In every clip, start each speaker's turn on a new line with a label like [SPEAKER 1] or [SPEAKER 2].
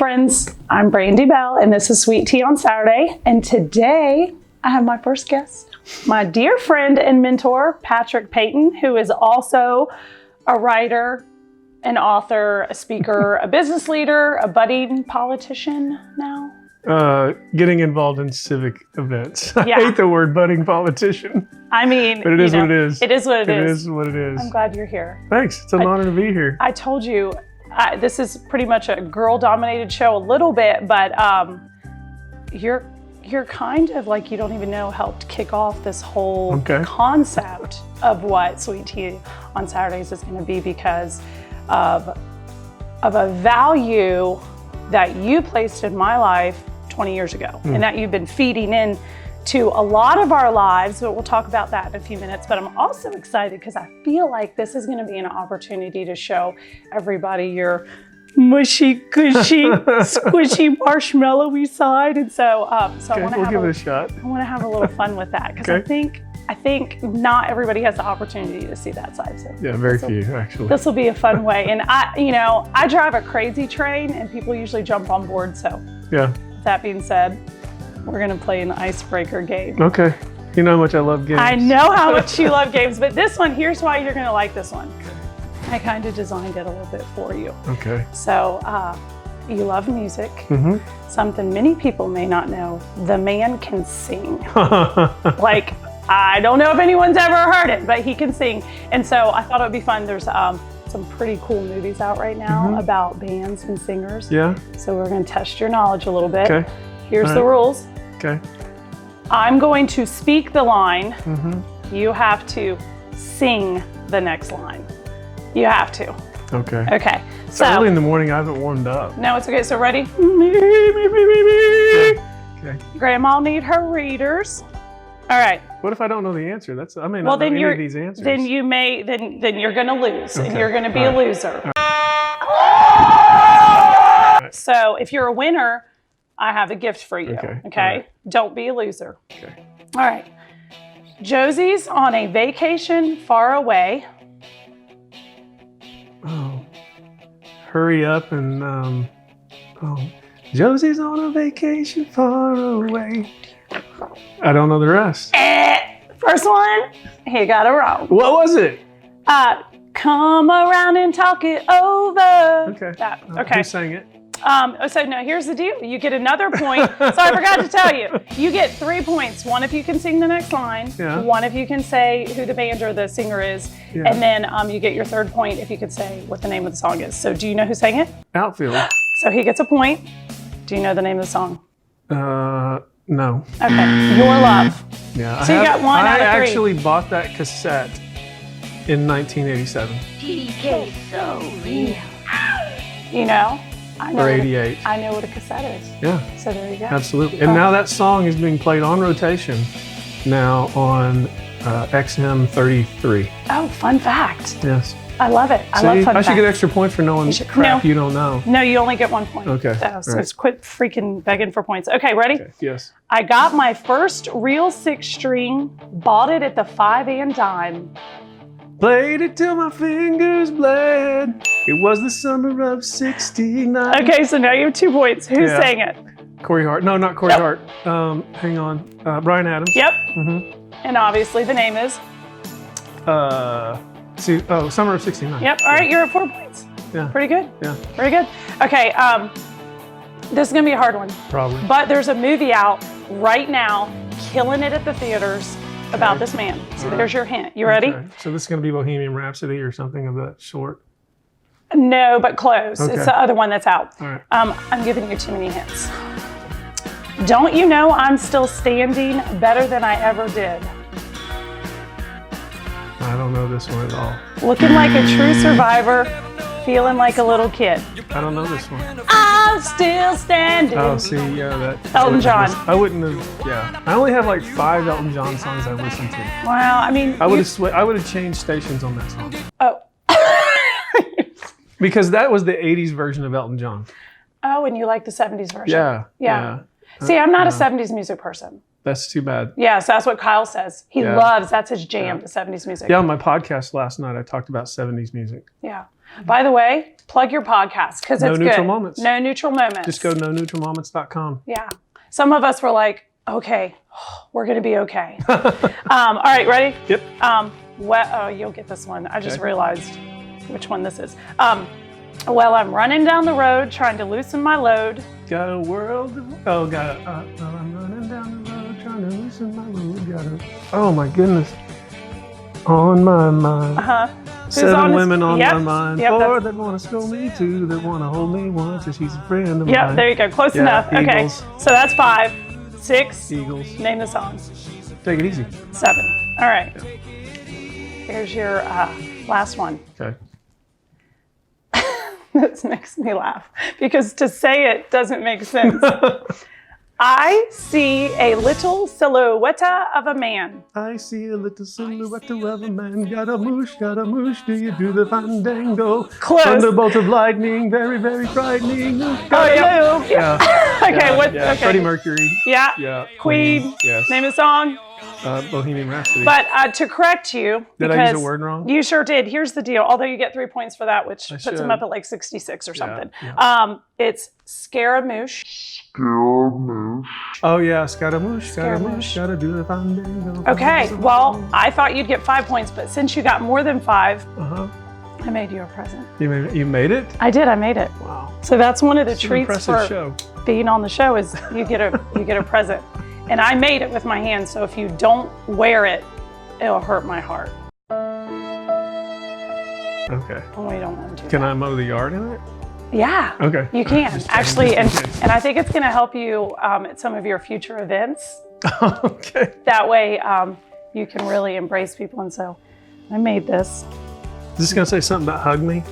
[SPEAKER 1] friends, I'm Brandy Bell, and this is Sweet Tea on Saturday. And today I have my first guest, my dear friend and mentor, Patrick Payton, who is also a writer, an author, a speaker, a business leader, a budding politician now.
[SPEAKER 2] Getting involved in civic events.
[SPEAKER 1] Yeah.
[SPEAKER 2] I hate the word budding politician.
[SPEAKER 1] I mean,
[SPEAKER 2] but it is what it is.
[SPEAKER 1] It is what it is.
[SPEAKER 2] It is what it is.
[SPEAKER 1] I'm glad you're here.
[SPEAKER 2] Thanks. It's an honor to be here.
[SPEAKER 1] I told you, this is pretty much a girl-dominated show a little bit, but you're kind of like, you don't even know, helped kick off this whole concept of what Sweet Tea on Saturdays is going to be because of a value that you placed in my life 20 years ago and that you've been feeding in to a lot of our lives, but we'll talk about that in a few minutes. But I'm also excited because I feel like this is going to be an opportunity to show everybody your mushy, gushy, squishy, marshmallowy side. And so, I want to
[SPEAKER 2] give it a shot.
[SPEAKER 1] I want to have a little fun with that because I think not everybody has the opportunity to see that side. So
[SPEAKER 2] yeah, very few actually.
[SPEAKER 1] This will be a fun way. And I drive a crazy train and people usually jump on board. So
[SPEAKER 2] yeah.
[SPEAKER 1] That being said, we're going to play an icebreaker game.
[SPEAKER 2] Okay. You know how much I love games.
[SPEAKER 1] I know how much you love games, but this one, here's why you're going to like this one. I kind of designed it a little bit for you.
[SPEAKER 2] Okay.
[SPEAKER 1] So you love music. Something many people may not know. The man can sing. Like, I don't know if anyone's ever heard it, but he can sing. And so I thought it would be fun. There's some pretty cool movies out right now about bands and singers. Yeah. So we're going to test your knowledge a little bit. Okay. Here's the rules. Okay. I'm going to speak the line. You have to sing the next line. You have to. Okay. Okay.
[SPEAKER 2] So early in the morning, I haven't warmed up.
[SPEAKER 1] No, it's okay. So ready? Okay. Grandma will need her readers. All right.
[SPEAKER 2] What if I don't know the answer? I may not know any of these answers.
[SPEAKER 1] Then you may. Then you're going to lose, and you're going to be a loser. So if you're a winner, I have a gift for you. Okay. Right. Don't be a loser. Okay. All right. Josie's on a vacation far away.
[SPEAKER 2] Oh. Hurry up and Josie's on a vacation far away. I don't know the rest.
[SPEAKER 1] First one, he got it wrong.
[SPEAKER 2] What was it?
[SPEAKER 1] Come around and talk it over.
[SPEAKER 2] Okay. Who sang it?
[SPEAKER 1] So no, here's the deal. You get another point. So I forgot to tell you. You get 3 points. One if you can sing the next line. Yeah. One if you can say who the band or the singer is. Yeah. And then you get your third point if you could say what the name of the song is. So do you know who sang it?
[SPEAKER 2] Outfield.
[SPEAKER 1] So he gets a point. Do you know the name of the song?
[SPEAKER 2] No.
[SPEAKER 1] Okay. Your Love.
[SPEAKER 2] Yeah.
[SPEAKER 1] So you got 1 out of 3.
[SPEAKER 2] I actually bought that cassette in 1987.
[SPEAKER 1] TK So Real. You know?
[SPEAKER 2] Or 88.
[SPEAKER 1] I know what a cassette is.
[SPEAKER 2] Yeah.
[SPEAKER 1] So there you go.
[SPEAKER 2] Absolutely. And now that song is being played on rotation now on XM33.
[SPEAKER 1] Oh, fun fact.
[SPEAKER 2] Yes.
[SPEAKER 1] I love it. I love fun facts.
[SPEAKER 2] I should get extra points for knowing crap you don't know.
[SPEAKER 1] No, you only get 1 point.
[SPEAKER 2] Okay.
[SPEAKER 1] So quit freaking begging for points. Okay, ready?
[SPEAKER 2] Okay. Yes.
[SPEAKER 1] I got my first real 6-string, bought it at the 5 and dime.
[SPEAKER 2] Played it till my fingers bled. It was the summer of '69.
[SPEAKER 1] Okay, so now you have 2 points. Who sang it?
[SPEAKER 2] Corey Hart. No, not Corey Hart. Hang on. Bryan Adams.
[SPEAKER 1] Yep. And obviously the name is?
[SPEAKER 2] Summer of '69.
[SPEAKER 1] Yep. All right, you're at 4 points.
[SPEAKER 2] Yeah.
[SPEAKER 1] Pretty good.
[SPEAKER 2] Yeah.
[SPEAKER 1] Pretty good. Okay, this is going to be a hard one.
[SPEAKER 2] Probably.
[SPEAKER 1] But there's a movie out right now, killing it at the theaters, about this man. So there's your hint. You ready?
[SPEAKER 2] Okay. So this is going to be Bohemian Rhapsody or something of that sort?
[SPEAKER 1] No, but close. Okay. It's the other one that's out.
[SPEAKER 2] All right.
[SPEAKER 1] I'm giving you too many hints. Don't you know I'm still standing better than I ever did?
[SPEAKER 2] I don't know this one at all.
[SPEAKER 1] Looking like a true survivor, feeling like a little kid.
[SPEAKER 2] I don't know this one.
[SPEAKER 1] I'm still standing.
[SPEAKER 2] Oh, see, yeah, that.
[SPEAKER 1] Elton John.
[SPEAKER 2] I wouldn't have, yeah. I only have like 5 Elton John songs I've listened to.
[SPEAKER 1] Wow, I mean.
[SPEAKER 2] I would have changed stations on that song.
[SPEAKER 1] Oh.
[SPEAKER 2] Because that was the 80s version of Elton John.
[SPEAKER 1] Oh, and you like the 70s version?
[SPEAKER 2] Yeah.
[SPEAKER 1] See, I'm not a 70s music person.
[SPEAKER 2] That's too bad.
[SPEAKER 1] Yeah, so that's what Kyle says. He loves, that's his jam, the 70s music.
[SPEAKER 2] Yeah, on my podcast last night, I talked about 70s music.
[SPEAKER 1] Yeah. By the way, plug your podcast because it's good.
[SPEAKER 2] No neutral moments.
[SPEAKER 1] No neutral moments.
[SPEAKER 2] Just go noneutralmoments.com.
[SPEAKER 1] Yeah. Some of us were like, okay, we're going to be okay. All right, ready?
[SPEAKER 2] Yep.
[SPEAKER 1] You'll get this one. I just realized which one this is. Well, I'm running down the road trying to loosen my load.
[SPEAKER 2] Got a world. I'm running down the road trying to loosen my load. Oh my goodness. On my mind. 7 women on my mind. 4 that want to spill me, 2 that want to hold me, 1 so she's a friend of mine.
[SPEAKER 1] Yeah, there you go. Close enough.
[SPEAKER 2] Eagles.
[SPEAKER 1] Okay, so that's 5. 6.
[SPEAKER 2] Eagles.
[SPEAKER 1] Name the song.
[SPEAKER 2] Take it easy.
[SPEAKER 1] 7. All right.
[SPEAKER 2] Yeah.
[SPEAKER 1] Here's your last one.
[SPEAKER 2] Okay.
[SPEAKER 1] This makes me laugh because to say it doesn't make sense. I see a little silhouette of a man.
[SPEAKER 2] I see a little silhouette of a man. Got a moosh, do you do the fandango?
[SPEAKER 1] Close.
[SPEAKER 2] Thunderbolt of lightning, very, very frightening.
[SPEAKER 1] Oh, yeah. Okay, what?
[SPEAKER 2] Yeah.
[SPEAKER 1] Okay.
[SPEAKER 2] Freddie Mercury.
[SPEAKER 1] Yeah.
[SPEAKER 2] Yeah.
[SPEAKER 1] Queen.
[SPEAKER 2] Yes.
[SPEAKER 1] Name of the song.
[SPEAKER 2] Bohemian Rhapsody.
[SPEAKER 1] But to correct you,
[SPEAKER 2] did I use a word wrong?
[SPEAKER 1] You sure did. Here's the deal. Although you get 3 points for that, which puts him up at like 66 or something.
[SPEAKER 2] Yeah.
[SPEAKER 1] It's Scaramouche.
[SPEAKER 2] Oh yeah, Scaramouche, gotta do the fandango.
[SPEAKER 1] Okay, well, I thought you'd get 5 points, but since you got more than 5, I made you a present.
[SPEAKER 2] You made it?
[SPEAKER 1] I did. I made it.
[SPEAKER 2] Wow.
[SPEAKER 1] So that's one of the
[SPEAKER 2] It's
[SPEAKER 1] treats for being on the show is you get a present. And I made it with my hands, so if you don't wear it, it'll hurt my heart.
[SPEAKER 2] Okay.
[SPEAKER 1] And we don't want to do
[SPEAKER 2] Can
[SPEAKER 1] that.
[SPEAKER 2] I mow the yard in it?
[SPEAKER 1] Yeah.
[SPEAKER 2] Okay.
[SPEAKER 1] You can, actually. And I think it's going to help you at some of your future events.
[SPEAKER 2] Okay.
[SPEAKER 1] That way you can really embrace people. And so I made this.
[SPEAKER 2] Is this going to say something about hug me?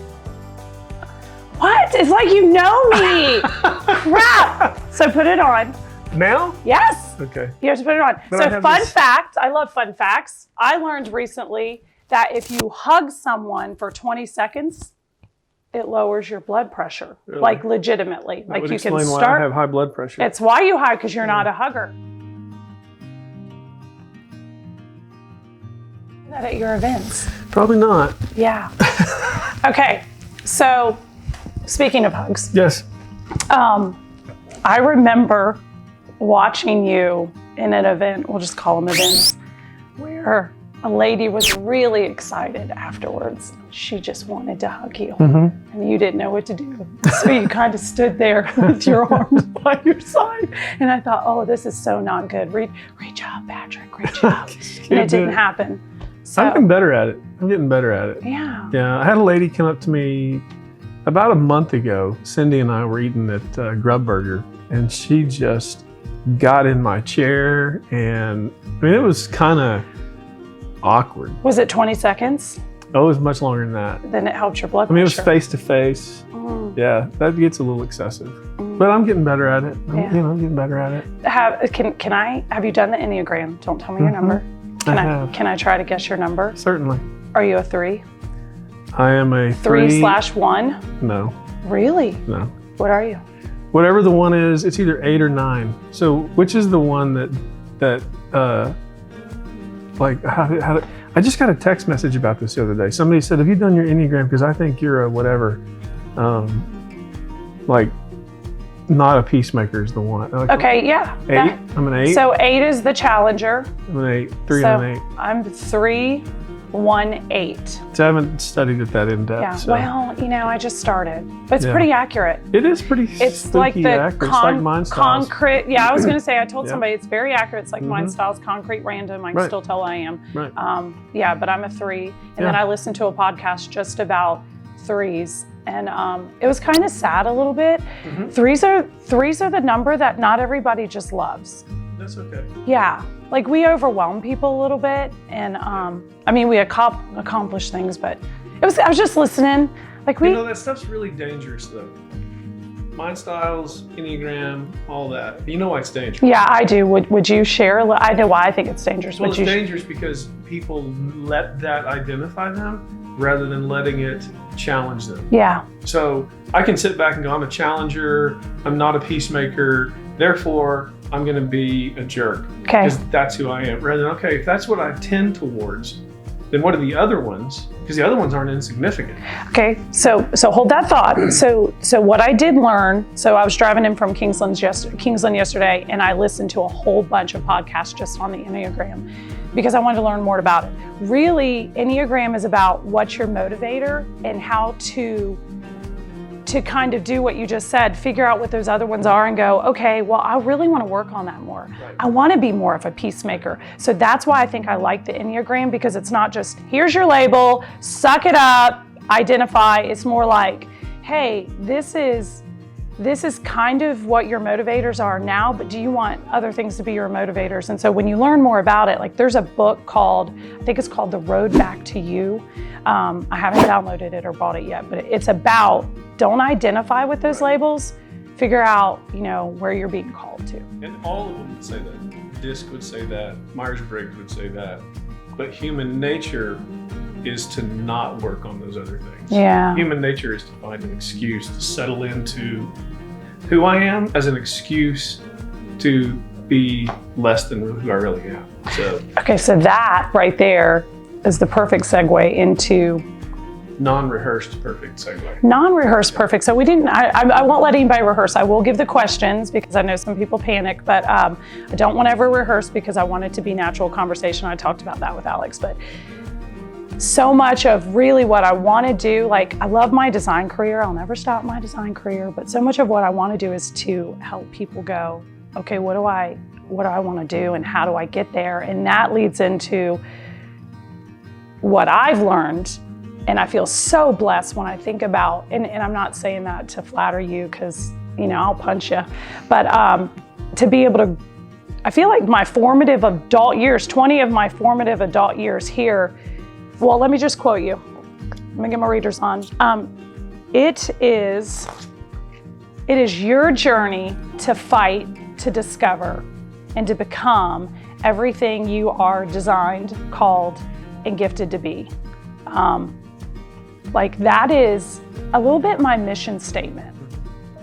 [SPEAKER 1] What? It's like you know me. Crap. So put it on.
[SPEAKER 2] Now?
[SPEAKER 1] Yes.
[SPEAKER 2] Okay.
[SPEAKER 1] You have to put it on.
[SPEAKER 2] But
[SPEAKER 1] so fun fact, I love fun facts. I learned recently that if you hug someone for 20 seconds, it lowers your blood pressure.
[SPEAKER 2] Really?
[SPEAKER 1] Like legitimately.
[SPEAKER 2] That
[SPEAKER 1] like
[SPEAKER 2] would
[SPEAKER 1] you
[SPEAKER 2] explain
[SPEAKER 1] can
[SPEAKER 2] why
[SPEAKER 1] start.
[SPEAKER 2] I have high blood pressure.
[SPEAKER 1] It's why you hug, because you're not a hugger. That at your events.
[SPEAKER 2] Probably not.
[SPEAKER 1] Yeah. Okay. So speaking of hugs.
[SPEAKER 2] Yes.
[SPEAKER 1] I remember watching you in an event, we'll just call them events, where a lady was really excited afterwards. She just wanted to hug you, and you didn't know what to do. So you kind of stood there with your arms by your side, and I thought, oh, this is so not good. Reach up, Patrick, reach up. And it didn't happen. So,
[SPEAKER 2] I'm getting better at it.
[SPEAKER 1] Yeah.
[SPEAKER 2] Yeah, I had a lady come up to me about a month ago. Cindy and I were eating at Grub Burger, and she just got in my chair, and I mean, it was kind of awkward.
[SPEAKER 1] Was it 20 seconds?
[SPEAKER 2] Oh, it was much longer than that.
[SPEAKER 1] Then it helped your blood pressure.
[SPEAKER 2] I mean, it was face to face. Yeah, that gets a little excessive. But I'm getting better at it. I'm getting better at it.
[SPEAKER 1] Have you done the Enneagram? Don't tell me your number. Can I try to guess your number?
[SPEAKER 2] Certainly.
[SPEAKER 1] Are you a 3?
[SPEAKER 2] I am a
[SPEAKER 1] 3/1?
[SPEAKER 2] No.
[SPEAKER 1] Really?
[SPEAKER 2] No.
[SPEAKER 1] What are you?
[SPEAKER 2] Whatever the one is, it's either 8 or 9. So which is the one that I just got a text message about this the other day. Somebody said, have you done your Enneagram? Because I think you're a whatever. Not a peacemaker is the one.
[SPEAKER 1] Okay, yeah.
[SPEAKER 2] 8? I'm an 8.
[SPEAKER 1] So 8 is the challenger.
[SPEAKER 2] I'm an 8. 3
[SPEAKER 1] so
[SPEAKER 2] and an 8.
[SPEAKER 1] I'm 3, 1, 8.
[SPEAKER 2] So I haven't studied it that in depth.
[SPEAKER 1] Yeah,
[SPEAKER 2] so.
[SPEAKER 1] well, I just started. But it's pretty accurate.
[SPEAKER 2] It is pretty
[SPEAKER 1] It's like the
[SPEAKER 2] accurate. It's like mind styles.
[SPEAKER 1] concrete. Yeah, I was going to say, I told somebody it's very accurate. It's like
[SPEAKER 2] Mm-hmm.
[SPEAKER 1] mind styles, concrete, random. I can still tell I am.
[SPEAKER 2] Right.
[SPEAKER 1] Yeah, but I'm a 3. And then I listened to a podcast just about 3s. And it was kind of sad a little bit. Mm-hmm. Threes are the number that not everybody just loves.
[SPEAKER 2] That's okay.
[SPEAKER 1] Yeah, like we overwhelm people a little bit, and I mean we accomplish things, but I was just listening. Like
[SPEAKER 2] that stuff's really dangerous though. Mind styles, Enneagram, all that. You know why it's dangerous?
[SPEAKER 1] Yeah, I do. Would you share? I know why I think it's dangerous.
[SPEAKER 2] Well, it's dangerous because people let that identify them rather than letting it challenge them.
[SPEAKER 1] Yeah.
[SPEAKER 2] So I can sit back and go, I'm a challenger, I'm not a peacemaker, therefore I'm going to be a jerk.
[SPEAKER 1] Okay.
[SPEAKER 2] Because that's who I am. Rather than, okay, if that's what I tend towards, then what are the other ones? because the other ones aren't insignificant.
[SPEAKER 1] Okay, so hold that thought. So what I did learn, so I was driving in from Kingsland yesterday, and I listened to a whole bunch of podcasts just on the Enneagram because I wanted to learn more about it. Really, Enneagram is about what's your motivator and how to kind of do what you just said, figure out what those other ones are and go, okay, well, I really want to work on that more.
[SPEAKER 2] Right.
[SPEAKER 1] I want to be more of a peacemaker. So that's why I think I like the Enneagram, because it's not just, here's your label, suck it up, identify. It's more like, hey, this is kind of what your motivators are now, but do you want other things to be your motivators? And so when you learn more about it, like there's a book called, I think it's called The Road Back to You. I haven't downloaded it or bought it yet, but it's about, don't identify with those labels, figure out, where you're being called to.
[SPEAKER 2] And all of them would say that. DISC would say that, Myers-Briggs would say that, but human nature is to not work on those other things.
[SPEAKER 1] Yeah.
[SPEAKER 2] Human nature is to find an excuse to settle into who I am as an excuse to be less than who I really am.
[SPEAKER 1] Okay, so that right there is the perfect segue into
[SPEAKER 2] non-rehearsed perfect segue.
[SPEAKER 1] Non-rehearsed perfect. So I won't let anybody rehearse. I will give the questions because I know some people panic, but I don't want to ever rehearse because I want it to be natural conversation. I talked about that with Alex, but so much of really what I want to do, like I love my design career. I'll never stop my design career, but so much of what I want to do is to help people go, okay, what do I want to do and how do I get there? And that leads into what I've learned. And I feel so blessed when I think about, and I'm not saying that to flatter you because, I'll punch you, but to be able to, I feel like my formative adult years, 20 of my formative adult years here, well, let me just quote you. Let me get my readers on. It is your journey to fight, to discover, and to become everything you are designed, called, and gifted to be. Like that is a little bit my mission statement.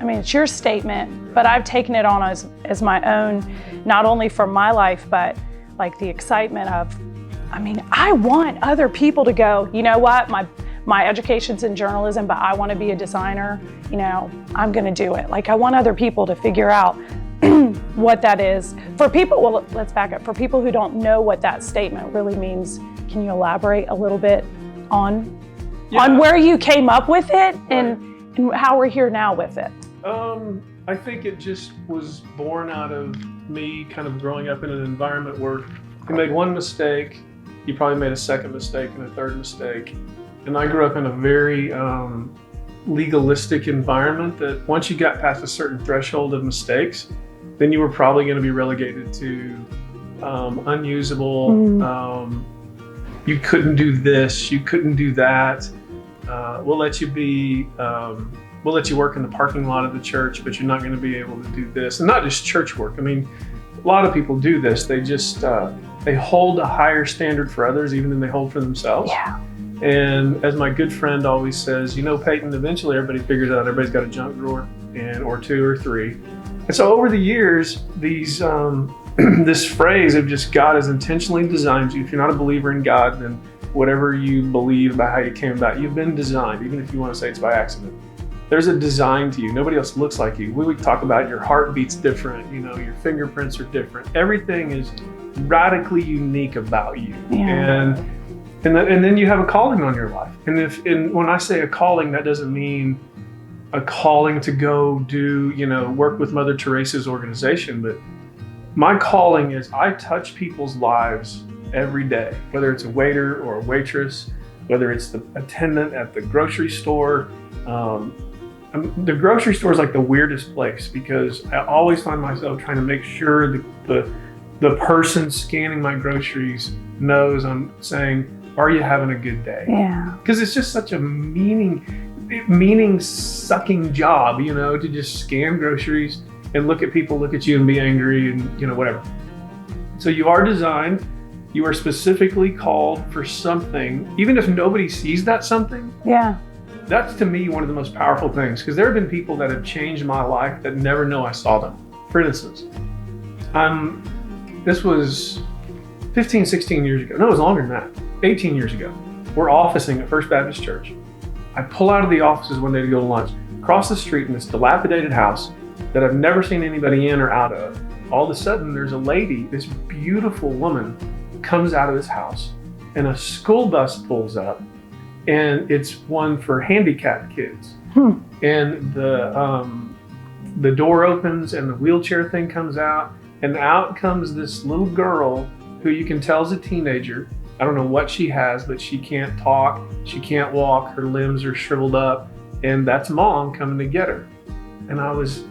[SPEAKER 1] I mean, it's your statement, but I've taken it on as my own, not only for my life, but like the excitement of, I want other people to go, you know what, my education's in journalism, but I want to be a designer, I'm going to do it. Like I want other people to figure out what that is. For people, well, let's back up. For people who don't know what that statement really means, can you elaborate a little bit on where you came up with it and how we're here now with it?
[SPEAKER 2] I think it just was born out of me kind of growing up in an environment where you made one mistake, you probably made a second mistake and a third mistake. And I grew up in a very legalistic environment that once you got past a certain threshold of mistakes, then you were probably going to be relegated to unusable. You couldn't do this, you couldn't do that. We'll let you work in the parking lot of the church, but you're not going to be able to do this. And not just church work. A lot of people do this. They just, they hold a higher standard for others even than they hold for themselves.
[SPEAKER 1] Yeah.
[SPEAKER 2] And as my good friend always says, Payton, eventually everybody figures out everybody's got a junk drawer or two or three. And so over the years, these this phrase of just God has intentionally designed you. If you're not a believer in God, then whatever you believe about how you came about, you've been designed, even if you want to say it's by accident. There's a design to you. Nobody else looks like you. We would talk about your heartbeat's different, your fingerprints are different. Everything is radically unique about you.
[SPEAKER 1] Yeah.
[SPEAKER 2] And then you have a calling on your life. And when I say a calling, that doesn't mean a calling to go do, work with Mother Teresa's organization, but my calling is I touch people's lives every day, whether it's a waiter or a waitress, whether it's the attendant at the grocery store. The grocery store is like the weirdest place because I always find myself trying to make sure the person scanning my groceries knows I'm saying, are you having a good day?
[SPEAKER 1] Yeah.
[SPEAKER 2] Because it's just such a meaning sucking job, to just scan groceries and look at people, look at you and be angry and, whatever. So you are designed, you are specifically called for something, even if nobody sees that something.
[SPEAKER 1] Yeah.
[SPEAKER 2] That's to me one of the most powerful things because there have been people that have changed my life that never know I saw them. For instance, this was 15, 16 years ago. No, it was longer than that. 18 years ago. We're officing at First Baptist Church. I pull out of the offices one day to go to lunch, across the street in this dilapidated house that I've never seen anybody in or out of. All of a sudden, there's a lady, this beautiful woman, comes out of this house, and a school bus pulls up, and it's one for handicapped kids. And the door opens, and the wheelchair thing comes out, and out comes this little girl who you can tell is a teenager. I don't know what she has, but she can't talk, she can't walk, her limbs are shriveled up, and that's mom coming to get her. And I was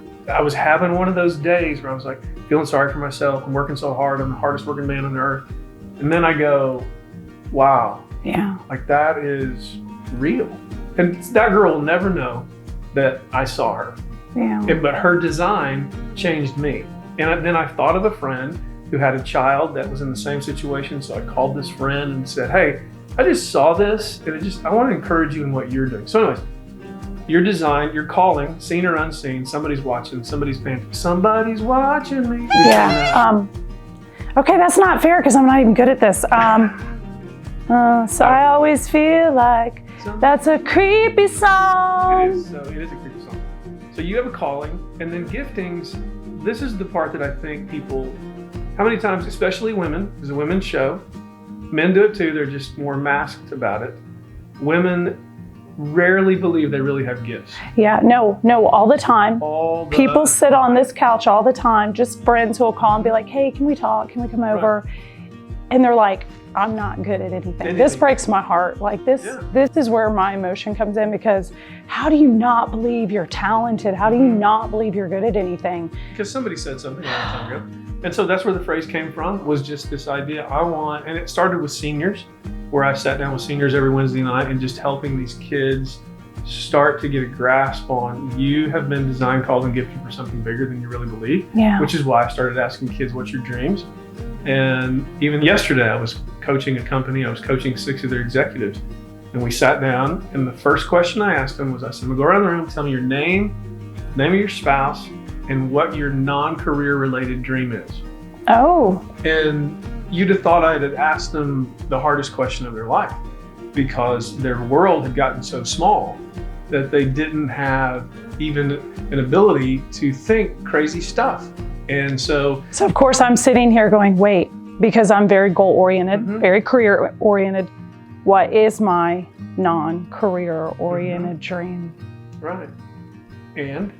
[SPEAKER 2] having one of those days where I was like, feeling sorry for myself. I'm working so hard. I'm the hardest working man on earth. And then I go, wow.
[SPEAKER 1] Yeah.
[SPEAKER 2] Like that is real. And that girl will never know that I saw her.
[SPEAKER 1] Yeah.
[SPEAKER 2] But her design changed me. And then I thought of a friend who had a child that was in the same situation. So I called this friend and said, hey, I just saw this and I want to encourage you in what you're doing. So anyways, your design, your calling, seen or unseen, somebody's watching, somebody's paying, somebody's watching me.
[SPEAKER 1] Yeah. Okay, that's not fair because I'm not even good at this. So I always feel like that's a creepy song.
[SPEAKER 2] It is a creepy song. So you have a calling, and then giftings, this is the part that I think people, how many times, especially women, it's a women's show, men do it too, they're just more masked about it. Women rarely believe they really have gifts.
[SPEAKER 1] Yeah, no, all the time. People sit on this couch all the time, just friends who will call and be like, hey, can we talk? Can we come over? And they're like, I'm not good at anything. This breaks my heart. Like this is where my emotion comes in, because how do you not believe you're talented? How do you not believe you're good at anything?
[SPEAKER 2] Because somebody said something a long time ago. And so that's where the phrase came from, was just this idea, and it started with seniors, where I sat down with seniors every Wednesday night and just helping these kids start to get a grasp on, you have been designed, called, and gifted for something bigger than you really believe.
[SPEAKER 1] Yeah.
[SPEAKER 2] Which is why I started asking kids, what's your dreams? And even yesterday, I was coaching a company, I was coaching 6 of their executives. And we sat down, and the first question I asked them was, I said, go around the room, tell me your name of your spouse, and what your non-career related dream is.
[SPEAKER 1] Oh.
[SPEAKER 2] And you'd have thought I had asked them the hardest question of their life, because their world had gotten so small that they didn't have even an ability to think crazy stuff. And so
[SPEAKER 1] of course I'm sitting here going, wait, because I'm very goal-oriented, very career-oriented, what is my non-career-oriented dream?
[SPEAKER 2] Right. And?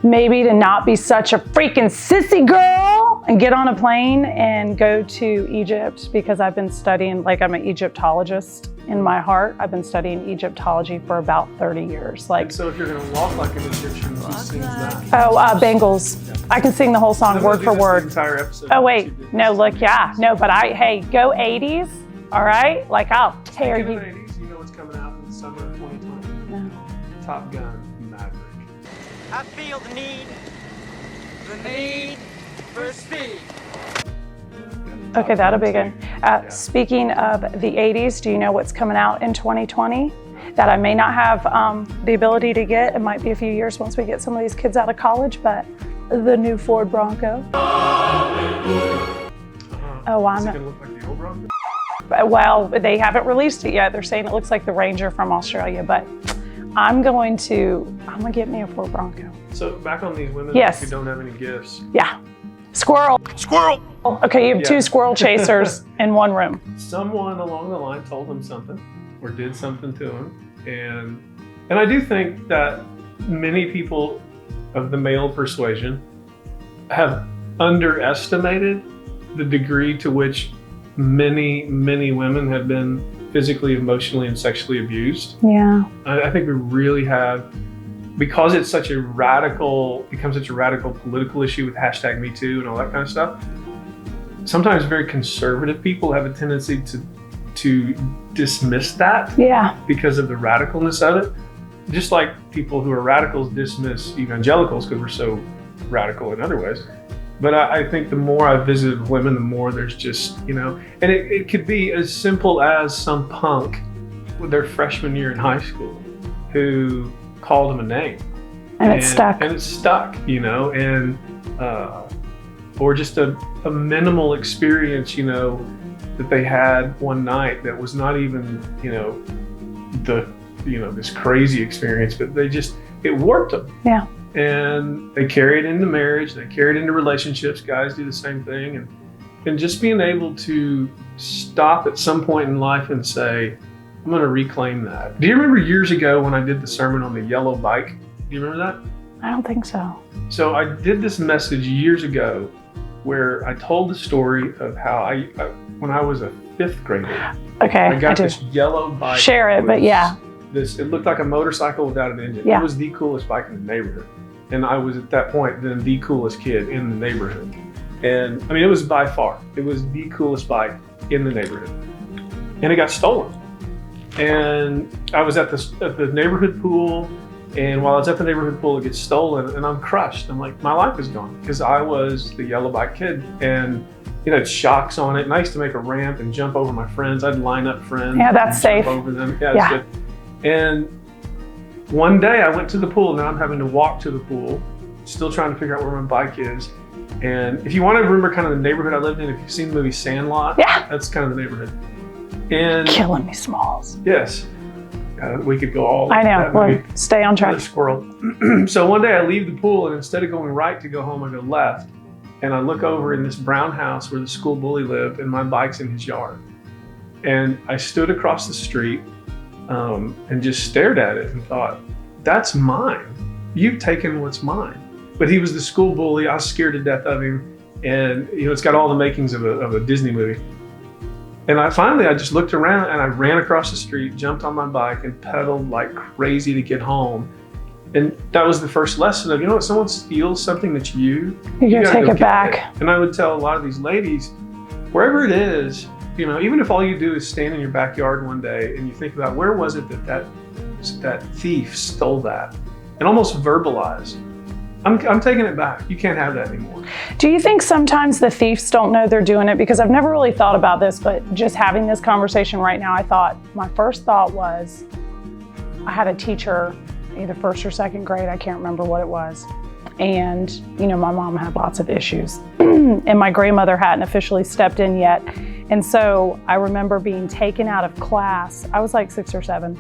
[SPEAKER 1] Maybe to not be such a freaking sissy girl and get on a plane and go to Egypt, because I've been studying, like I'm an Egyptologist in my heart. I've been studying Egyptology for about 30 years.
[SPEAKER 2] And so if you're going to walk like an Egyptian, who sings that?
[SPEAKER 1] Oh, Bengals. Yeah. I can sing the whole song word for word.
[SPEAKER 2] The entire episode.
[SPEAKER 1] Oh wait, no, look, but hey, go 80s, all right? Like I'll tear you.
[SPEAKER 2] 80s, you know what's coming out in the summer of 2020?
[SPEAKER 1] No.
[SPEAKER 2] Top Gun.
[SPEAKER 3] I feel the need for speed.
[SPEAKER 1] Okay, that'll be good. Speaking of the 80s, do you know what's coming out in 2020 that I may not have the ability to get? It might be a few years once we get some of these kids out of college, but the new Ford Bronco. Oh,
[SPEAKER 2] Is it going to look like the old Bronco?
[SPEAKER 1] Well, they haven't released it yet. They're saying it looks like the Ranger from Australia, but I'm gonna get me a Ford Bronco.
[SPEAKER 2] So back on these women who don't have any gifts.
[SPEAKER 1] Yeah. Squirrel. Okay, you have 2 squirrel chasers in one room.
[SPEAKER 2] Someone along the line told them something or did something to them. And I do think that many people of the male persuasion have underestimated the degree to which many women have been physically, emotionally, and sexually abused.
[SPEAKER 1] Yeah.
[SPEAKER 2] I think we really have, because it's such a becomes such a radical political issue with #MeToo and all that kind of stuff. Sometimes very conservative people have a tendency to dismiss that because of the radicalness of it. Just like people who are radicals dismiss evangelicals because we're so radical in other ways. But I think the more I visit women, the more there's just, and it could be as simple as some punk with their freshman year in high school who called them a name.
[SPEAKER 1] And it's stuck.
[SPEAKER 2] And it's stuck, or just a minimal experience, that they had one night that was not even, this crazy experience, but it warped them.
[SPEAKER 1] Yeah.
[SPEAKER 2] And they carry it into marriage, they carry it into relationships. Guys do the same thing. And just being able to stop at some point in life and say, I'm going to reclaim that. Do you remember years ago when I did the sermon on the yellow bike? Do you remember that?
[SPEAKER 1] I don't think so.
[SPEAKER 2] So I did this message years ago where I told the story of how when I was a 5th grader, I got this yellow bike.
[SPEAKER 1] Share it, but yeah.
[SPEAKER 2] It looked like a motorcycle without an engine.
[SPEAKER 1] Yeah.
[SPEAKER 2] It was the coolest bike in the neighborhood. And I was at that point then the coolest kid in the neighborhood. And I mean, it was by far, it was the coolest bike in the neighborhood. And it got stolen. And I was at the neighborhood pool, and while I was at the neighborhood pool, it gets stolen, and I'm crushed. I'm like, my life is gone, because I was the yellow bike kid, and it had shocks on it, and I used to make a ramp and jump over my friends. I'd line up friends.
[SPEAKER 1] Yeah, that's safe.
[SPEAKER 2] Jump over them. Yeah, that's good. And one day I went to the pool. Now I'm having to walk to the pool, still trying to figure out where my bike is. And if you want to remember kind of the neighborhood I lived in, if you've seen the movie Sandlot, that's kind of the neighborhood. And
[SPEAKER 1] killing me, Smalls.
[SPEAKER 2] Yes. We could go all.
[SPEAKER 1] I know. Well, stay on track.
[SPEAKER 2] Squirrel. So one day I leave the pool, and instead of going right to go home, I go left. And I look over in this brown house where the school bully lived, and my bike's in his yard. And I stood across the street and just stared at it and thought, that's mine. You've taken what's mine. But he was the school bully. I was scared to death of him. And it's got all the makings of a Disney movie. And I just looked around, and I ran across the street, jumped on my bike, and pedaled like crazy to get home. And that was the first lesson of, when someone steals something that's you
[SPEAKER 1] gotta take it back.
[SPEAKER 2] And I would tell a lot of these ladies, wherever it is, even if all you do is stand in your backyard one day and you think about where was it that thief stole that, and almost verbalize, I'm taking it back. You can't have that anymore.
[SPEAKER 1] Do you think sometimes the thieves don't know they're doing it? Because I've never really thought about this, but just having this conversation right now, my first thought was, I had a teacher, either 1st or 2nd grade, I can't remember what it was. And, my mom had lots of issues and my grandmother hadn't officially stepped in yet. And so I remember being taken out of class. I was like 6 or 7.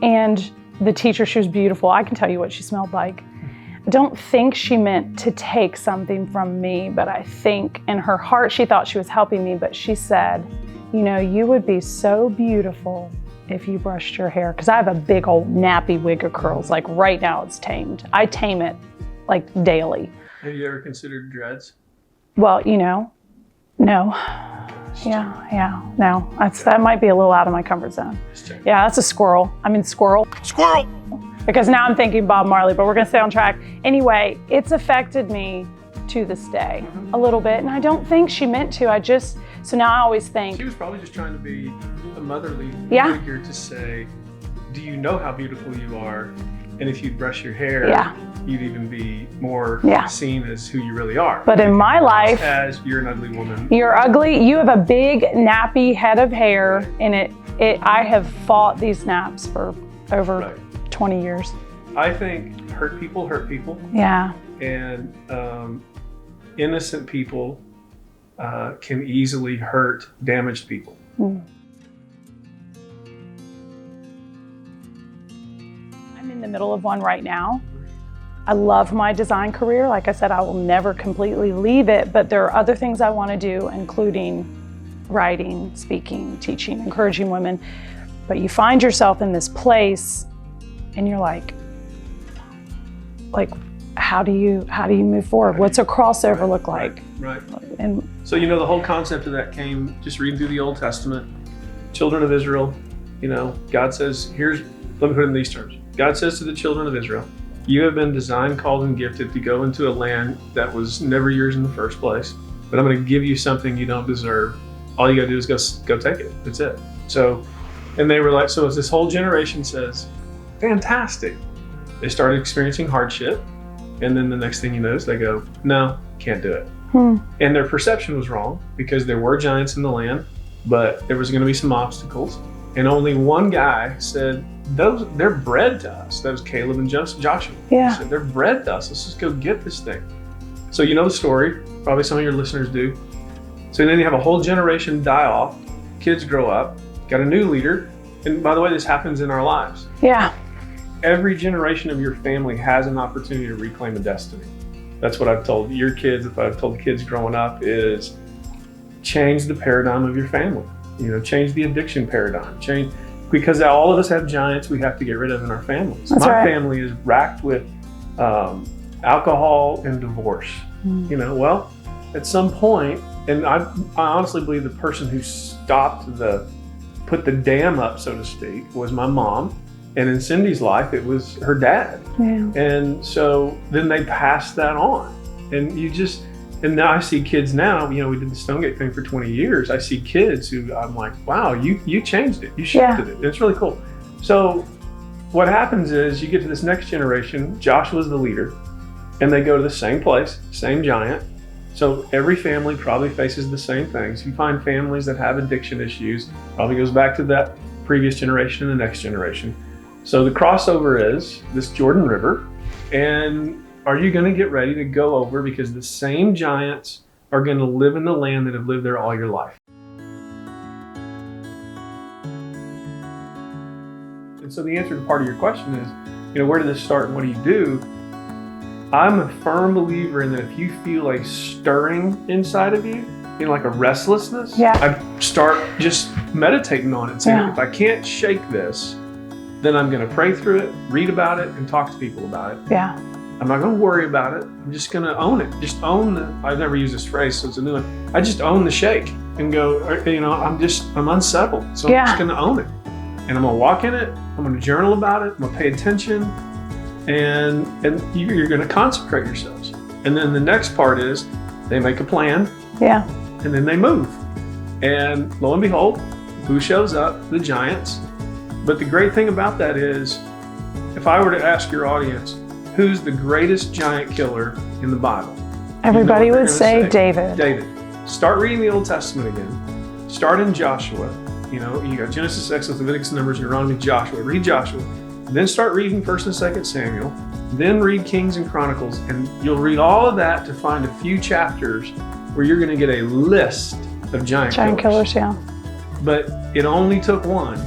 [SPEAKER 1] And the teacher, she was beautiful. I can tell you what she smelled like. I don't think she meant to take something from me, but I think in her heart, she thought she was helping me, but she said, you would be so beautiful if you brushed your hair. Because I have a big old nappy wig of curls. Like right now it's tamed. I tame it like daily.
[SPEAKER 2] Have you ever considered dreads?
[SPEAKER 1] Well, no. Yeah, no. That might be a little out of my comfort zone. Yeah, that's a squirrel. Squirrel. Squirrel! Because now I'm thinking Bob Marley, but we're gonna stay on track. Anyway, it's affected me to this day a little bit, and I don't think she meant to. So now I always think.
[SPEAKER 2] She was probably just trying to be a motherly figure to say, do you know how beautiful you are? And if you'd brush your hair, you'd even be more seen as who you really are.
[SPEAKER 1] But in my life,
[SPEAKER 2] as you're an ugly woman.
[SPEAKER 1] You're ugly. You have a big nappy head of hair, and I have fought these naps for over 20 years.
[SPEAKER 2] I think hurt people hurt people.
[SPEAKER 1] Yeah.
[SPEAKER 2] And innocent people can easily hurt damaged people.
[SPEAKER 1] I'm in the middle of one right now. I love my design career. Like I said, I will never completely leave it, but there are other things I want to do, including writing, speaking, teaching, encouraging women. But you find yourself in this place and you're like, how do you move forward? What's a crossover look like?
[SPEAKER 2] Right.
[SPEAKER 1] And
[SPEAKER 2] so, the whole concept of that came just reading through the Old Testament. Children of Israel, God says, let me put it in these terms. God says to the children of Israel, you have been designed, called, and gifted to go into a land that was never yours in the first place, but I'm going to give you something you don't deserve. All you got to do is go take it. That's it. So, and they were like, so as this whole generation says, fantastic. They started experiencing hardship, and then the next thing you know is they go, no, can't do it. And their perception was wrong, because there were giants in the land, but there was going to be some obstacles. And only one guy said, they're bred to us. That was Caleb and Joshua.
[SPEAKER 1] Yeah.
[SPEAKER 2] He said, they're bred to us. Let's just go get this thing. So you know the story. Probably some of your listeners do. So then you have a whole generation die off, kids grow up, got a new leader. And by the way, this happens in our lives.
[SPEAKER 1] Yeah.
[SPEAKER 2] Every generation of your family has an opportunity to reclaim a destiny. That's what I've told your kids, if I've told kids growing up, is change the paradigm of your family. Change the addiction paradigm. Because all of us have giants we have to get rid of in our families.
[SPEAKER 1] That's
[SPEAKER 2] My
[SPEAKER 1] right.
[SPEAKER 2] family is racked with alcohol and divorce. Well, at some point, and I honestly believe the person who put the dam up, so to speak, was my mom. And in Cindy's life, it was her dad.
[SPEAKER 1] Yeah.
[SPEAKER 2] And so then they passed that on. And now I see kids now, we did the Stonegate thing for 20 years. I see kids who I'm like, wow, you changed it. You shifted it. It's really cool. So what happens is you get to this next generation, Joshua's the leader, and they go to the same place, same giant. So every family probably faces the same things. You find families that have addiction issues, probably goes back to that previous generation and the next generation. So the crossover is this Jordan River, and are you going to get ready to go over because the same giants are going to live in the land that have lived there all your life? And so the answer to part of your question is, where did this start and what do you do? I'm a firm believer in that if you feel a stirring inside of you, like a restlessness, I start just meditating on it, saying, if I can't shake this, then I'm going to pray through it, read about it, and talk to people about it.
[SPEAKER 1] Yeah.
[SPEAKER 2] I'm not going to worry about it. I'm just going to own it. Just own I've never used this phrase, so it's a new one. I just own the shake and go, I'm unsettled. So I'm just going to own it. And I'm going to walk in it. I'm going to journal about it. I'm going to pay attention. And you're going to consecrate yourselves. And then the next part is they make a plan.
[SPEAKER 1] Yeah.
[SPEAKER 2] And then they move. And lo and behold, who shows up? The giants. But the great thing about that is, if I were to ask your audience, who's the greatest giant killer in the Bible?
[SPEAKER 1] Everybody would say David.
[SPEAKER 2] David. Start reading the Old Testament again. Start in Joshua. You got Genesis, Exodus, Leviticus, Numbers, Deuteronomy, Joshua. Read Joshua. Then start reading 1st and 2nd Samuel. Then read Kings and Chronicles. And you'll read all of that to find a few chapters where you're going to get a list of giant killers.
[SPEAKER 1] Yeah.
[SPEAKER 2] But it only took one,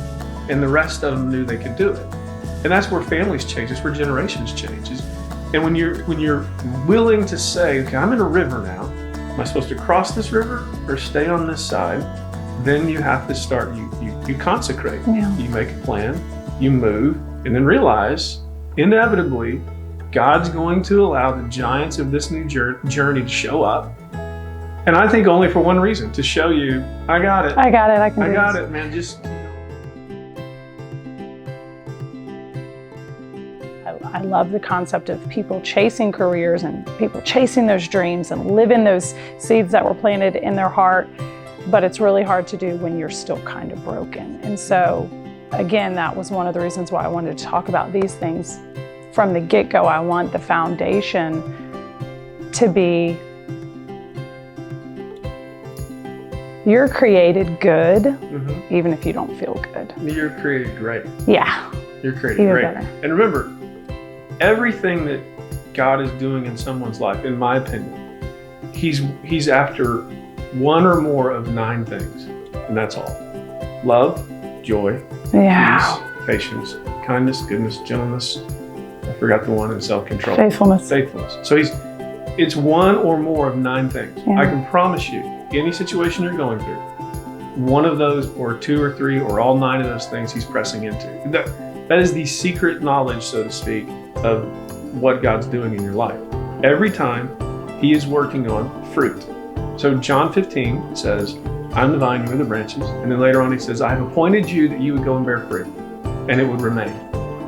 [SPEAKER 2] and the rest of them knew they could do it. And that's where families change. That's where generations change. And when you're willing to say, okay, I'm in a river now. Am I supposed to cross this river or stay on this side? Then you have to start. You consecrate.
[SPEAKER 1] Yeah.
[SPEAKER 2] You make a plan. You move, and then realize inevitably God's going to allow the giants of this new journey to show up. And I think only for one reason, to show you, I got it.
[SPEAKER 1] I got it. I
[SPEAKER 2] got it, man.
[SPEAKER 1] I love the concept of people chasing careers and people chasing those dreams and living those seeds that were planted in their heart. But it's really hard to do when you're still kind of broken. And so, again, that was one of the reasons why I wanted to talk about these things from the get-go. I want the foundation to be, you're created good, even if you don't feel good.
[SPEAKER 2] You're created great.
[SPEAKER 1] Yeah.
[SPEAKER 2] You're created
[SPEAKER 1] even
[SPEAKER 2] great.
[SPEAKER 1] Better.
[SPEAKER 2] And remember, everything that God is doing in someone's life, in my opinion, He's after one or more of 9 things, and that's all. Love, joy, peace, patience, kindness, goodness, gentleness. I forgot the one in self-control.
[SPEAKER 1] Faithfulness.
[SPEAKER 2] So it's one or more of 9 things.
[SPEAKER 1] Yeah.
[SPEAKER 2] I can promise you, any situation you're going through, one of those or 2 or 3 or all 9 of those things He's pressing into. That is the secret knowledge, so to speak, of what God's doing in your life. Every time He is working on fruit. So John 15 says, I'm the vine, you are the branches. And then later on He says, I have appointed you that you would go and bear fruit, and it would remain.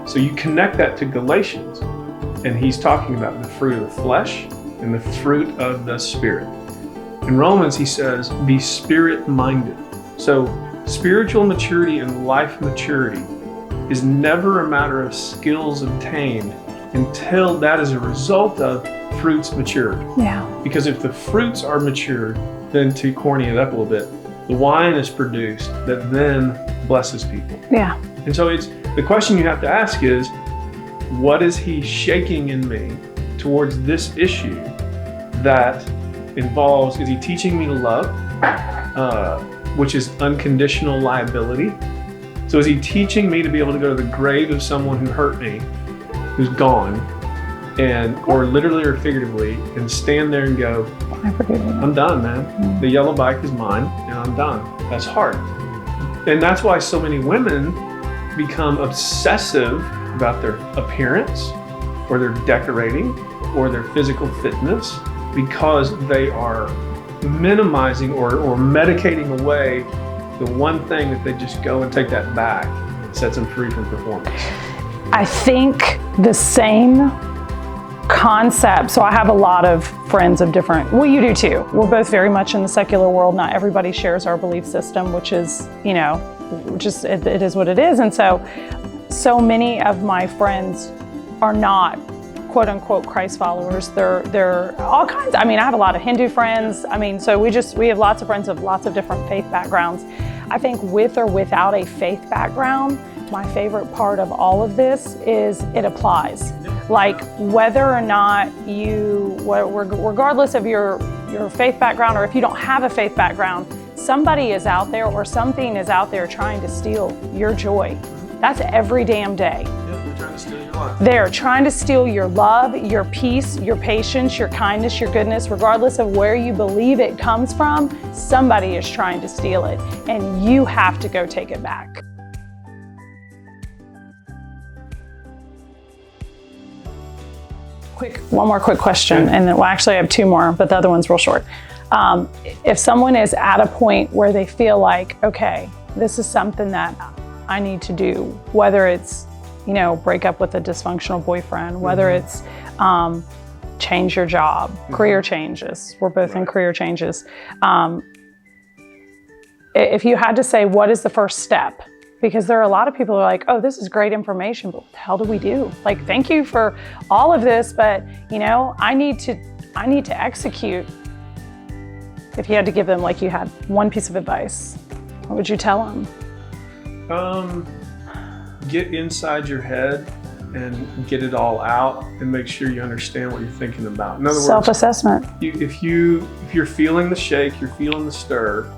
[SPEAKER 2] So you connect that to Galatians, and He's talking about the fruit of the flesh and the fruit of the Spirit. In Romans, He says, be spirit-minded. So spiritual maturity and life maturity is never a matter of skills obtained until that is a result of fruits matured.
[SPEAKER 1] Yeah.
[SPEAKER 2] Because if the fruits are matured, then to corny it up a little bit, the wine is produced that then blesses people.
[SPEAKER 1] Yeah.
[SPEAKER 2] And so the question you have to ask is, what is He shaking in me towards this issue that involves, is He teaching me to love? which is unconditional liability. So is he teaching me to be able to go to the grave of someone who hurt me, who's gone, or literally or figuratively, and stand there and go, I'm done, man. The yellow bike is mine, and I'm done. That's hard. And that's why so many women become obsessive about their appearance, or their decorating, or their physical fitness, because they are minimizing or medicating away the one thing that they just go and take that back, sets them free from performance.
[SPEAKER 1] I think the same concept. So I have a lot of friends of different, well, you do too. We're both very much in the secular world. Not everybody shares our belief system, which is, you know, just, it is what it is. And so many of my friends are not quote unquote Christ followers. They're all kinds. I mean, I have a lot of Hindu friends. I mean, so we have lots of friends of lots of different faith backgrounds. I think with or without a faith background, my favorite part of all of this is it applies. Like whether or not regardless of your faith background, or if you don't have a faith background, somebody is out there or something is out there trying to steal your joy. That's every damn day.
[SPEAKER 2] They're trying to steal your life.
[SPEAKER 1] They're trying to steal your love, your peace, your patience, your kindness, your goodness. Regardless of where you believe it comes from, somebody is trying to steal it, and you have to go take it back. One more quick question, and then, well, actually I have two more, but the other one's real short. If someone is at a point where they feel like, okay, this is something that I need to do, whether it's, you know, break up with a dysfunctional boyfriend, whether it's change your job, career changes. We're both in career changes. If you had to say, what is the first step? Because there are a lot of people who are like, oh, this is great information, but what the hell do we do? Like, thank you for all of this, but you know, I need to execute. If you had to give them, like you had one piece of advice, what would you tell them?
[SPEAKER 2] Get inside your head and get it all out, and make sure you understand what you're thinking about. In other words,
[SPEAKER 1] self-assessment.
[SPEAKER 2] If you're feeling the shake, you're feeling the stir,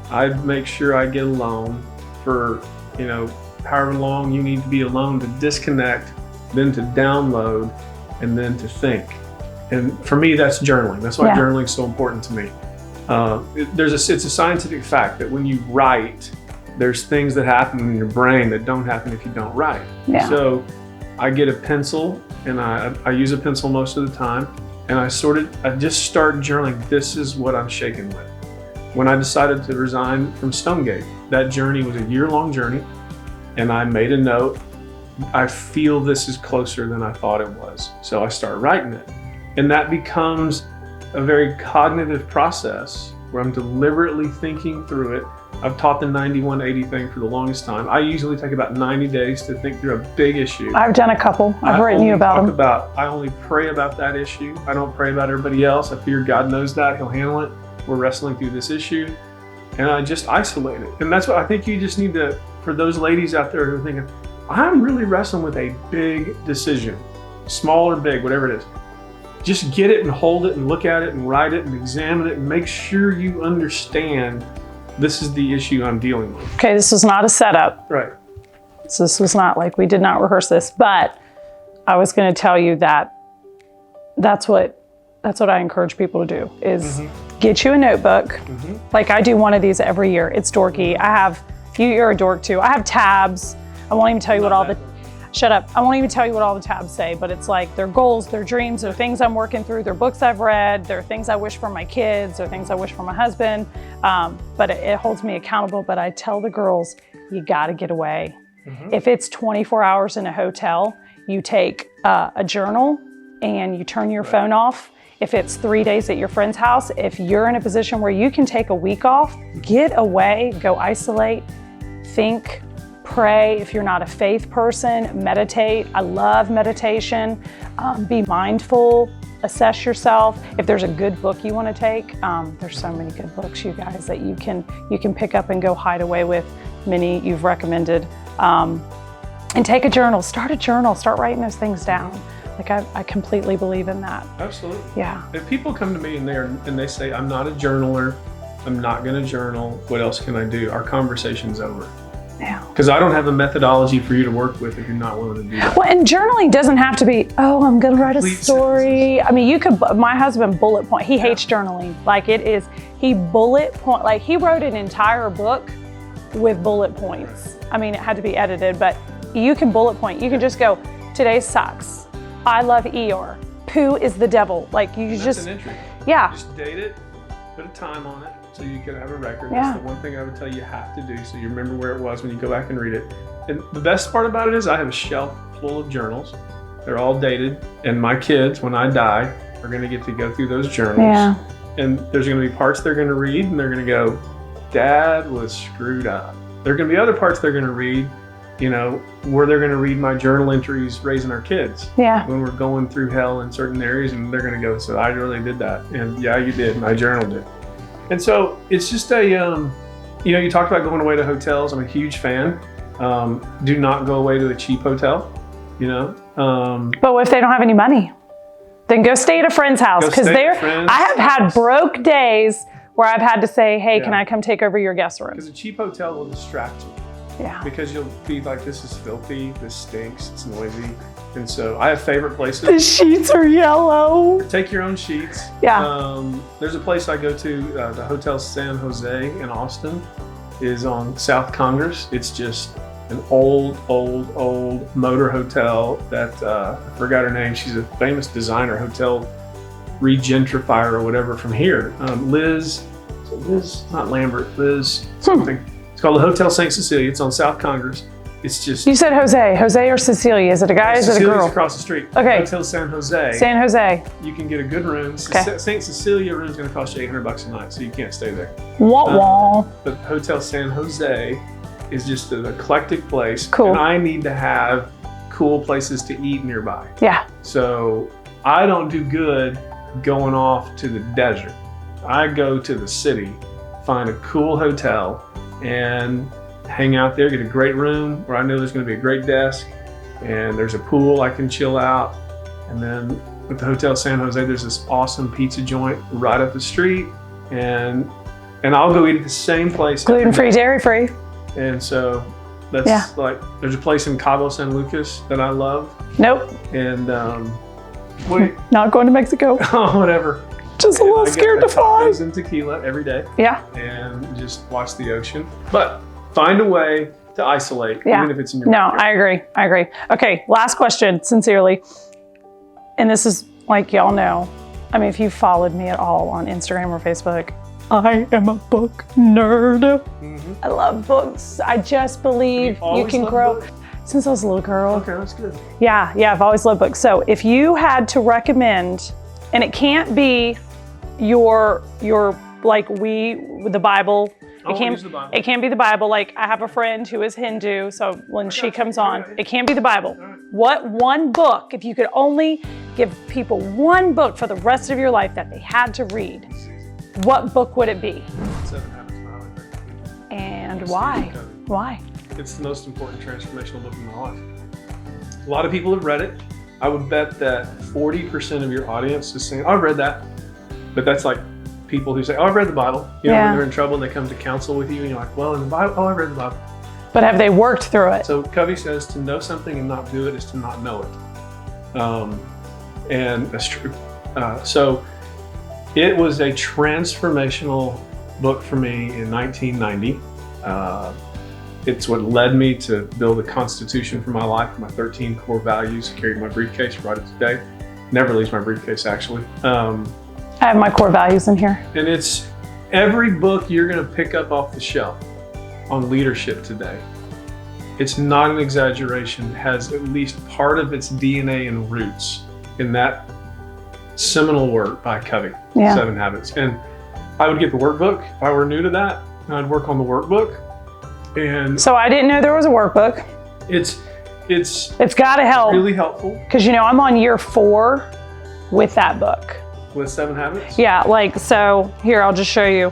[SPEAKER 2] I'd make sure I get alone for, you know, however long you need to be alone to disconnect, then to download, and then to think. And for me, that's journaling. That's why journaling is so important to me. It's a scientific fact that when you write, there's things that happen in your brain that don't happen if you don't write. Yeah. So I get a pencil, and I use a pencil most of the time, and I just start journaling. This is what I'm shaking with. When I decided to resign from Stonegate, that journey was a year-long journey, and I made a note. I feel this is closer than I thought it was. So I start writing it. And that becomes a very cognitive process where I'm deliberately thinking through it. I've taught the 91-80 thing for the longest time. I usually take about 90 days to think through a big issue.
[SPEAKER 1] I've done a couple. I've written you about them.
[SPEAKER 2] I only pray about that issue. I don't pray about everybody else. I figure God knows that. He'll handle it. We're wrestling through this issue, and I just isolate it. And that's what I think you just need to, for those ladies out there who are thinking, I'm really wrestling with a big decision, small or big, whatever it is. Just get it and hold it and look at it and write it and examine it and make sure you understand this is the issue I'm dealing with.
[SPEAKER 1] Okay, this was not a setup.
[SPEAKER 2] Right.
[SPEAKER 1] So this was not like, we did not rehearse this, but I was going to tell you that that's what I encourage people to do is get you a notebook. Like I do one of these every year. It's dorky. You're a dork too. I have tabs. I won't even tell you shut up. I won't even tell you what all the tabs say, but it's like their goals, their dreams, their things I'm working through, their books I've read, their things I wish for my kids, their things I wish for my husband. But it holds me accountable. But I tell the girls, you got to get away. If it's 24 hours in a hotel, you take a journal and you turn your phone off. If it's 3 days at your friend's house, if you're in a position where you can take a week off, get away, go isolate, think, pray. If you're not a faith person, meditate. I love meditation. Be mindful, assess yourself. If there's a good book you want to take, there's so many good books, you guys, that you can pick up and go hide away with. Many you've recommended. And take a journal, start a journal, start writing those things down. Like I completely believe in that.
[SPEAKER 2] Absolutely.
[SPEAKER 1] Yeah.
[SPEAKER 2] If people come to me and they say, I'm not a journaler, I'm not going to journal. What else can I do? Our conversation's over.
[SPEAKER 1] Yeah.
[SPEAKER 2] Because I don't have a methodology for you to work with if you're not willing to do that.
[SPEAKER 1] Well, and journaling doesn't have to be, oh, I'm going to write a story.
[SPEAKER 2] Sentences.
[SPEAKER 1] I mean, you could, my husband bullet point, he hates journaling. Like it is, he bullet point, like he wrote an entire book with bullet points. I mean, it had to be edited, but you can bullet point. You can just go, today sucks. I love Eeyore. Pooh is the devil. Like you
[SPEAKER 2] That's
[SPEAKER 1] just,
[SPEAKER 2] an entry.
[SPEAKER 1] yeah.
[SPEAKER 2] Just date it, put a time on it so you can have a record.
[SPEAKER 1] Yeah.
[SPEAKER 2] That's the one thing I would tell you have to do so you remember where it was when you go back and read it. And the best part about it is I have a shelf full of journals. They're all dated, and my kids, when I die, are going to get to go through those journals.
[SPEAKER 1] Yeah.
[SPEAKER 2] And there's going to be parts they're going to read, and they're going to go, Dad was screwed up. There are going to be other parts they're going to read, you know, where they're going to read my journal entries raising our kids.
[SPEAKER 1] Yeah.
[SPEAKER 2] When we're going through hell in certain areas, and they're going to go, so I really did that. And yeah, you did, and I journaled it. And so it's just a, you know, you talked about going away to hotels. I'm a huge fan. Do not go away to a cheap hotel, you know.
[SPEAKER 1] But what if they don't have any money? Then go stay at a friend's house. Because I have had broke days where I've had to say, hey, can I come take over your guest room?
[SPEAKER 2] Because a cheap hotel will distract you.
[SPEAKER 1] Yeah.
[SPEAKER 2] Because you'll be like, this is filthy, this stinks, it's noisy. And so I have favorite places.
[SPEAKER 1] The sheets are yellow.
[SPEAKER 2] Take your own sheets.
[SPEAKER 1] Yeah.
[SPEAKER 2] There's a place I go to, the Hotel San Jose in Austin, is on South Congress. It's just an old motor hotel that, I forgot her name. She's a famous designer, hotel regentrifier or whatever from here. Liz, not Lambert, Liz something. It's called the Hotel St. Cecilia. It's on South Congress. It's just...
[SPEAKER 1] You said Jose or Cecilia. Is it a guy? Is it a girl?
[SPEAKER 2] Cecilia's across the street.
[SPEAKER 1] Okay.
[SPEAKER 2] Hotel San Jose.
[SPEAKER 1] San Jose.
[SPEAKER 2] You can get a good room.
[SPEAKER 1] Okay.
[SPEAKER 2] St. Cecilia room is going to cost you $800 a night, so you can't stay there.
[SPEAKER 1] Wah.
[SPEAKER 2] But Hotel San Jose is just an eclectic place.
[SPEAKER 1] Cool.
[SPEAKER 2] And I need to have cool places to eat nearby.
[SPEAKER 1] Yeah.
[SPEAKER 2] So I don't do good going off to the desert. I go to the city, find a cool hotel, and hang out there, get a great room where I know there's going to be a great desk, and there's a pool I can chill out. And then at the Hotel San Jose, there's this awesome pizza joint right up the street, and I'll go eat at the same place.
[SPEAKER 1] Gluten-free, dairy-free.
[SPEAKER 2] And so that's like, there's a place in Cabo San Lucas that I love.
[SPEAKER 1] Nope.
[SPEAKER 2] And
[SPEAKER 1] not going to Mexico.
[SPEAKER 2] Oh, whatever.
[SPEAKER 1] Just a little scared to fly.
[SPEAKER 2] Tacos and tequila every day.
[SPEAKER 1] Yeah.
[SPEAKER 2] And just watch the ocean. But find a way to isolate, even if it's in your backyard.
[SPEAKER 1] I agree. Okay, last question, sincerely. And this is like y'all know. I mean, if you've followed me at all on Instagram or Facebook, I am a book nerd. Mm-hmm. I love books. I just believe you can grow. Books? Since I was a little girl.
[SPEAKER 2] Okay, that's good.
[SPEAKER 1] Yeah, I've always loved books. So if you had to recommend, and it can't be your like the Bible. It can't be the Bible. Like I have a friend who is Hindu, so when she comes on, it can't be the Bible. Right. What one book, if you could only give people one book for the rest of your life that they had to read, what book would it be?
[SPEAKER 2] 7 Habits of Highly Effective People.
[SPEAKER 1] And why? Why?
[SPEAKER 2] It's the most important transformational book in my life. A lot of people have read it. I would bet that 40% of your audience is saying, oh, I've read that. But that's like people who say, oh, I've read the Bible. You know, when they're in trouble and they come to counsel with you and you're like, well, in the Bible, oh, I read the Bible.
[SPEAKER 1] But have they worked through it?
[SPEAKER 2] So Covey says to know something and not do it is to not know it. And that's true. So it was a transformational book for me in 1990. It's what led me to build a constitution for my life, my 13 core values. I carried my briefcase, brought it today. Never leaves my briefcase, actually.
[SPEAKER 1] I have my core values in here.
[SPEAKER 2] And it's every book you're going to pick up off the shelf on leadership today. It's not an exaggeration, has at least part of its DNA and roots in that seminal work by Covey, 7 Habits. And I would get the workbook if I were new to that, and I'd work on the workbook. And
[SPEAKER 1] so I didn't know there was a workbook.
[SPEAKER 2] It's
[SPEAKER 1] got to help.
[SPEAKER 2] Really helpful.
[SPEAKER 1] Because I'm on year 4 with that book.
[SPEAKER 2] With 7 Habits?
[SPEAKER 1] Yeah, like, so here, I'll just show you.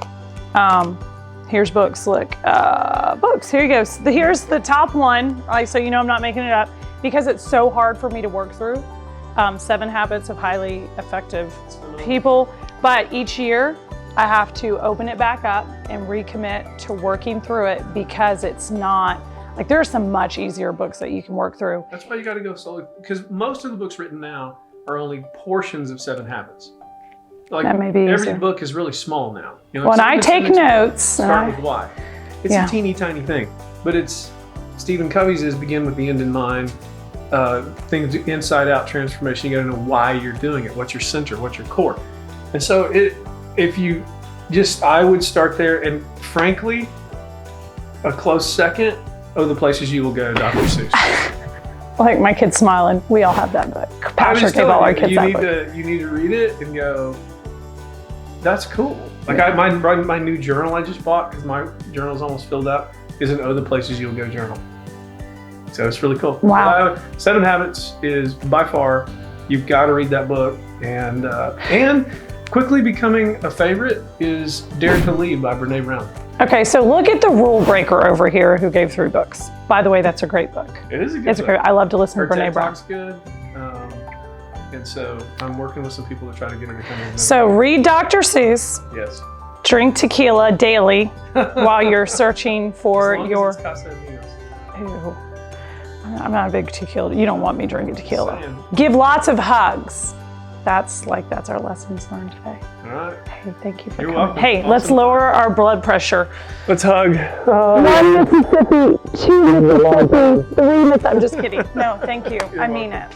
[SPEAKER 1] Here's books, look, books, here you go. So here's the top one, like, so I'm not making it up, because it's so hard for me to work through. 7 Habits of Highly Effective People. But each year, I have to open it back up and recommit to working through it, because it's not, like, there are some much easier books that you can work through.
[SPEAKER 2] That's why you got to go slowly, because most of the books written now are only portions of 7 Habits. Like,
[SPEAKER 1] that may be
[SPEAKER 2] every
[SPEAKER 1] easier.
[SPEAKER 2] book is really small now. You know,
[SPEAKER 1] When I take notes,
[SPEAKER 2] start with why. It's a teeny tiny thing, but it's Stephen Covey's is begin with the end in mind. Things inside out transformation. You got to know why you're doing it. What's your center? What's your core? And so if you just, I would start there. And frankly, a close second are the places you will go, Dr. Seuss.
[SPEAKER 1] Like my kid's smiling. We all have that book. Pastor gave all our kids that book.
[SPEAKER 2] You need to read it and go, that's cool. Like my new journal I just bought, because my journal's almost filled up, is an the places you'll go journal. So it's really cool.
[SPEAKER 1] Wow.
[SPEAKER 2] 7 Habits is by far, you've got to read that book. And quickly becoming a favorite is Dare to Lead by Brene Brown.
[SPEAKER 1] Okay, so look at the rule breaker over here who gave 3 books. By the way, that's a great book.
[SPEAKER 2] It is a good book.
[SPEAKER 1] I love to listen to Brene
[SPEAKER 2] TED
[SPEAKER 1] Brown.
[SPEAKER 2] Talk's good. And so I'm working with some people to try to get her to come in.
[SPEAKER 1] So read Dr. Seuss.
[SPEAKER 2] Yes.
[SPEAKER 1] Drink tequila daily while you're searching for your.
[SPEAKER 2] As long as it's Casamigos.
[SPEAKER 1] Ew. I'm not a big tequila. You don't want me drinking tequila. Give lots of hugs. That's our lessons learned today.
[SPEAKER 2] All right.
[SPEAKER 1] Hey, thank you for
[SPEAKER 2] You're
[SPEAKER 1] coming.
[SPEAKER 2] welcome.
[SPEAKER 1] Hey,
[SPEAKER 2] Awesome.
[SPEAKER 1] let's lower our blood pressure.
[SPEAKER 2] Let's hug.
[SPEAKER 1] 1 Mississippi, 2 Mississippi, 3 Mississippi. I'm just kidding. No, thank you. I mean it.